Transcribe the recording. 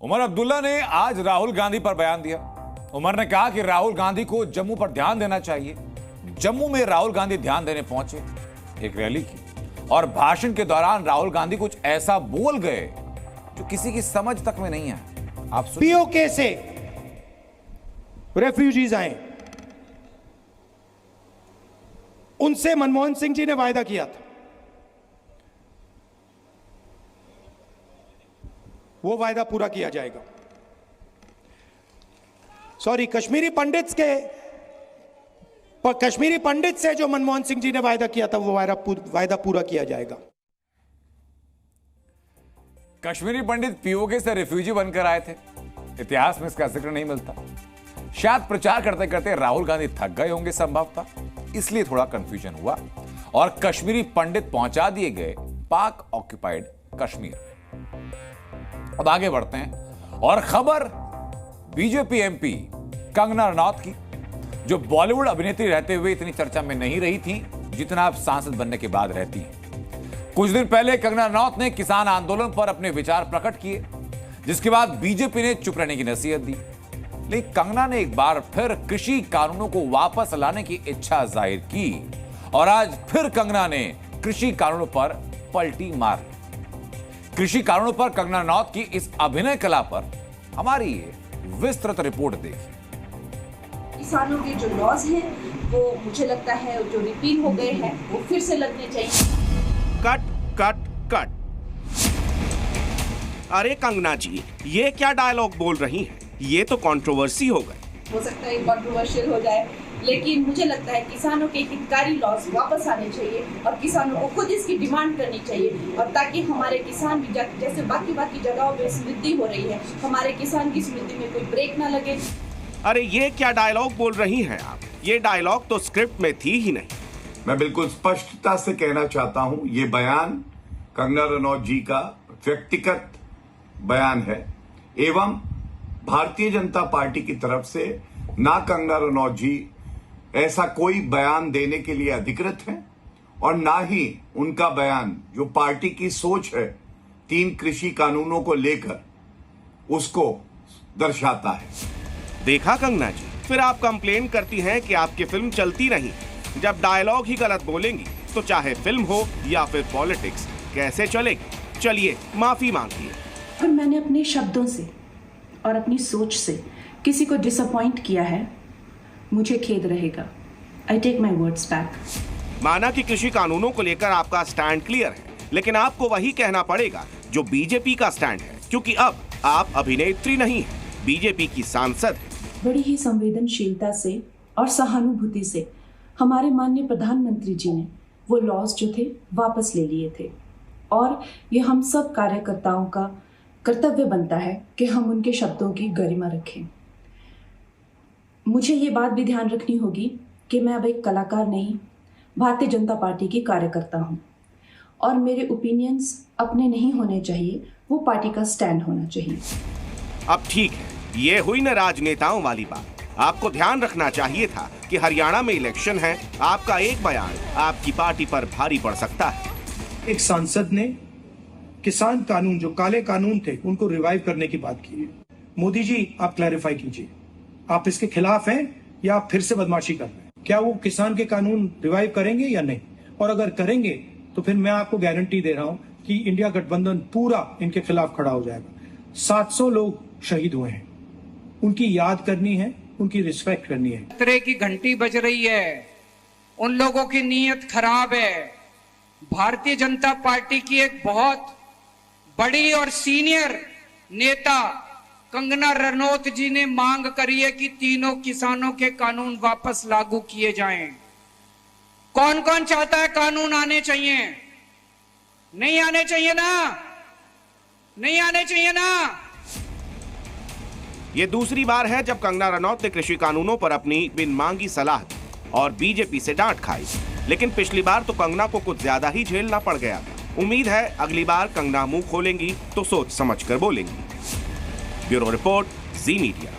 उमर अब्दुल्ला ने आज राहुल गांधी पर बयान दिया। उमर ने कहा कि राहुल गांधी को जम्मू पर ध्यान देना चाहिए। जम्मू में राहुल गांधी ध्यान देने पहुंचे, एक रैली की और भाषण के दौरान राहुल गांधी कुछ ऐसा बोल गए जो किसी की समझ तक में नहीं है। आप पीओके से रेफ्यूजीज आए, उनसे मनमोहन सिंह जी ने वायदा किया था, वो वायदा पूरा किया जाएगा। सॉरी, कश्मीरी पंडित से जो मनमोहन सिंह जी ने वायदा किया था वो वायदा पूरा किया जाएगा। कश्मीरी पंडित पीओके से रिफ्यूजी बनकर आए थे, इतिहास में इसका जिक्र नहीं मिलता। शायद प्रचार करते करते राहुल गांधी थक गए होंगे संभवतः, इसलिए थोड़ा कंफ्यूजन हुआ और कश्मीरी पंडित पहुंचा दिए गए पाक ऑक्युपाइड कश्मीर। अब आगे बढ़ते हैं और खबर बीजेपी एमपी कंगना रनौत की, जो बॉलीवुड अभिनेत्री रहते हुए इतनी चर्चा में नहीं रही थी जितना अब सांसद बनने के बाद रहती हैं। कुछ दिन पहले कंगना रनौत ने किसान आंदोलन पर अपने विचार प्रकट किए, जिसके बाद बीजेपी ने चुप रहने की नसीहत दी। लेकिन कंगना ने एक बार फिर कृषि कानूनों को वापस लाने की इच्छा जाहिर की और आज फिर कंगना ने कृषि कानूनों पर पलटी मार दी। कृषि कानूनों पर कंगना रनौत की इस अभिनय कला पर हमारी ये विस्तृत रिपोर्ट देखिए। किसानों के जो लॉज हैं वो मुझे लगता है जो रिपील हो गए हैं वो फिर से लगने चाहिए। Cut cut cut. अरे कंगना जी, ये क्या डायलॉग बोल रही हैं? ये तो कंट्रोवर्सी हो गई। हो सकता है कंट्रोवर्शियल हो जाए, लेकिन मुझे लगता है किसानों के हितकारी लॉज वापस आने चाहिए और किसानों को खुद इसकी डिमांड करनी चाहिए, और ताकि हमारे किसान भी जैसे बाकी जगहों पे समृद्धि हो रही है, हमारे किसान की समृद्धि में कोई ब्रेक ना लगे। अरे ये क्या डायलॉग बोल रही हैं आप? ये डायलॉग तो स्क्रिप्ट में थी ही नहीं। मैं बिल्कुल स्पष्टता से कहना चाहता हूं, ये बयान कंगना रनौत जी का व्यक्तिगत बयान है एवं भारतीय जनता पार्टी की तरफ से ना कंगना रनौत जी ऐसा कोई बयान देने के लिए अधिकृत है और ना ही उनका बयान जो पार्टी की सोच है 3 कृषि कानूनों को लेकर उसको दर्शाता है। देखा कंगना जी, फिर आप कंप्लेन करती हैं कि आपकी फिल्म चलती नहीं। जब डायलॉग ही गलत बोलेंगी तो चाहे फिल्म हो या फिर पॉलिटिक्स कैसे चलेगी? चलिए माफी मांगिए। अगर मैंने अपने शब्दों से और अपनी सोच से किसी को डिसअपॉइंट किया है, मुझे खेद रहेगा। I take my words back. माना कि कृषि कानूनों को लेकर आपका स्टैंड क्लियर है, लेकिन आपको वही कहना पड़ेगा जो बीजेपी का स्टैंड है, क्योंकि अब आप अभिनेत्री नहीं है, बीजेपी की सांसद है। बड़ी ही संवेदनशीलता से और सहानुभूति से हमारे माननीय प्रधानमंत्री जी ने वो लॉज जो थे वापस ले लिए थे, और ये हम सब कार्यकर्ताओं का कर्तव्य बनता है कि हम उनके शब्दों की गरिमा रखें। मुझे ये बात भी ध्यान रखनी होगी कि मैं अब एक कलाकार नहीं, भारतीय जनता पार्टी की कार्यकर्ता हूँ, और मेरे ओपिनियंस अपने नहीं होने चाहिए, वो पार्टी का स्टैंड होना चाहिए। अब ठीक है, ये हुई न राजनेताओं वाली बात। आपको ध्यान रखना चाहिए था कि हरियाणा में इलेक्शन है, आपका एक बयान आपकी पार्टी पर भारी पड़ सकता है। एक सांसद ने किसान कानून, जो काले कानून थे, उनको रिवाइव करने की बात की है। मोदी जी, आप क्लैरिफाई कीजिए, आप इसके खिलाफ हैं या आप फिर से बदमाशी कर रहे हैं? क्या वो किसान के कानून रिवाइव करेंगे या नहीं? और अगर करेंगे तो फिर मैं आपको गारंटी दे रहा हूं कि इंडिया गठबंधन पूरा इनके खिलाफ खड़ा हो जाएगा। 700 लोग शहीद हुए हैं, उनकी याद करनी है, उनकी रिस्पेक्ट करनी है। खतरे की घंटी बज रही है, उन लोगों की नीयत खराब है। भारतीय जनता पार्टी की एक बहुत बड़ी और सीनियर नेता कंगना रनौत जी ने मांग करी है कि तीनों किसानों के कानून वापस लागू किए जाएं। कौन कौन चाहता है कानून आने चाहिए? नहीं आने चाहिए ना? नहीं आने चाहिए ना? ये दूसरी बार है जब कंगना रनौत ने कृषि कानूनों पर अपनी बिन मांगी सलाह दी और बीजेपी से डांट खाई। लेकिन पिछली बार तो कंगना को कुछ ज्यादा ही झेलना पड़ गया था। उम्मीद है अगली बार कंगना मुंह खोलेंगी तो सोच समझ कर बोलेंगी। ब्यूरो रिपोर्ट, जी मीडिया।